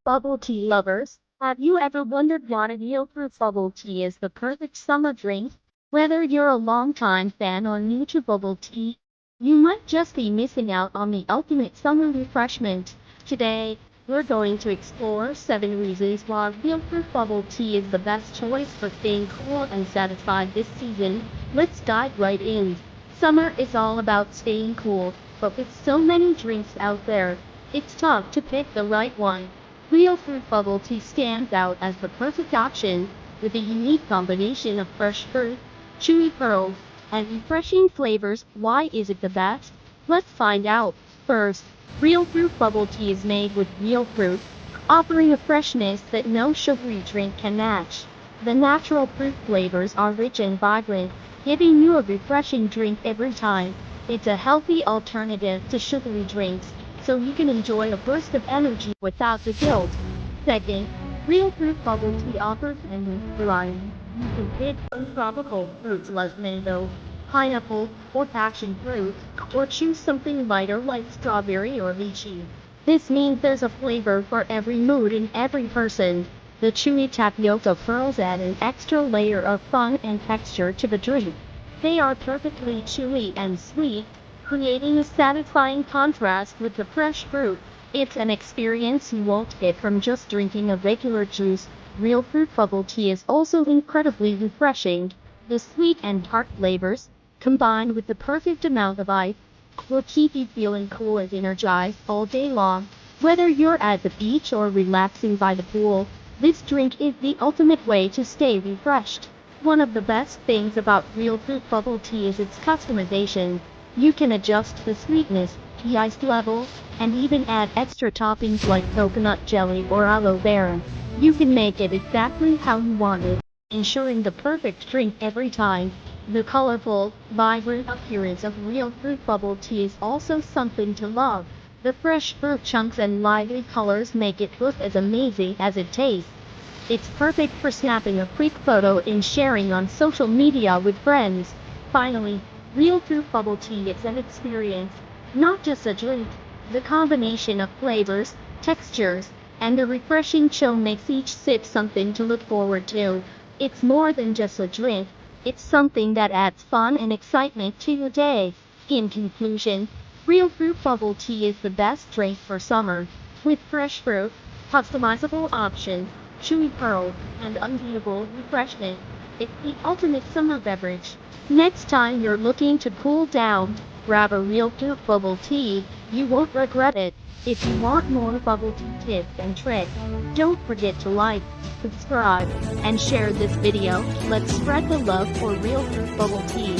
Bubble tea lovers, have you ever wondered why Realfruit Bubble Tea is the perfect summer drink? Whether you're a longtime fan or new to bubble tea, you might just be missing out on the ultimate summer refreshment. Today, we're going to explore 7 reasons why Realfruit Bubble Tea is the best choice for staying cool and satisfied this season. Let's dive right in. Summer is all about staying cool, but with so many drinks out there, it's tough to pick the right one. Realfruit Bubble Tea stands out as the perfect option, with a unique combination of fresh fruit, chewy pearls, and refreshing flavors. Why is it the best? Let's find out. First, Realfruit Bubble Tea is made with real fruit, offering a freshness that no sugary drink can match. The natural fruit flavors are rich and vibrant, giving you a refreshing drink every time. It's a healthy alternative to sugary drinks, so you can enjoy a burst of energy without the guilt. Second, Realfruit Bubble Tea offers endless variety. You can pick from tropical fruits like mango, pineapple, or passion fruit, or choose something lighter like strawberry or lychee. This means there's a flavor for every mood and every person. The chewy tapioca pearls add an extra layer of fun and texture to the drink. They are perfectly chewy and sweet, creating a satisfying contrast with the fresh fruit. It's an experience you won't get from just drinking a regular juice. Realfruit Bubble Tea is also incredibly refreshing. The sweet and tart flavors, combined with the perfect amount of ice, will keep you feeling cool and energized all day long. Whether you're at the beach or relaxing by the pool, this drink is the ultimate way to stay refreshed. One of the best things about Realfruit Bubble Tea is its customization. You can adjust the sweetness, the ice level, and even add extra toppings like coconut jelly or aloe vera. You can make it exactly how you want it, ensuring the perfect drink every time. The colorful, vibrant appearance of Realfruit Bubble Tea is also something to love. The fresh fruit chunks and lively colors make it look as amazing as it tastes. It's perfect for snapping a quick photo and sharing on social media with friends. Finally, Realfruit Bubble Tea is an experience, not just a drink. The combination of flavors, textures, and a refreshing chill makes each sip something to look forward to. It's more than just a drink, it's something that adds fun and excitement to your day. In conclusion, Realfruit Bubble Tea is the best drink for summer. With fresh fruit, customizable options, chewy pearls, and unbeatable refreshment, it's the ultimate summer beverage. Next time you're looking to cool down, grab a Realfruit Bubble Tea. You won't regret it. If you want more bubble tea tips and tricks, don't forget to like, subscribe, and share this video. Let's spread the love for Realfruit Bubble Tea.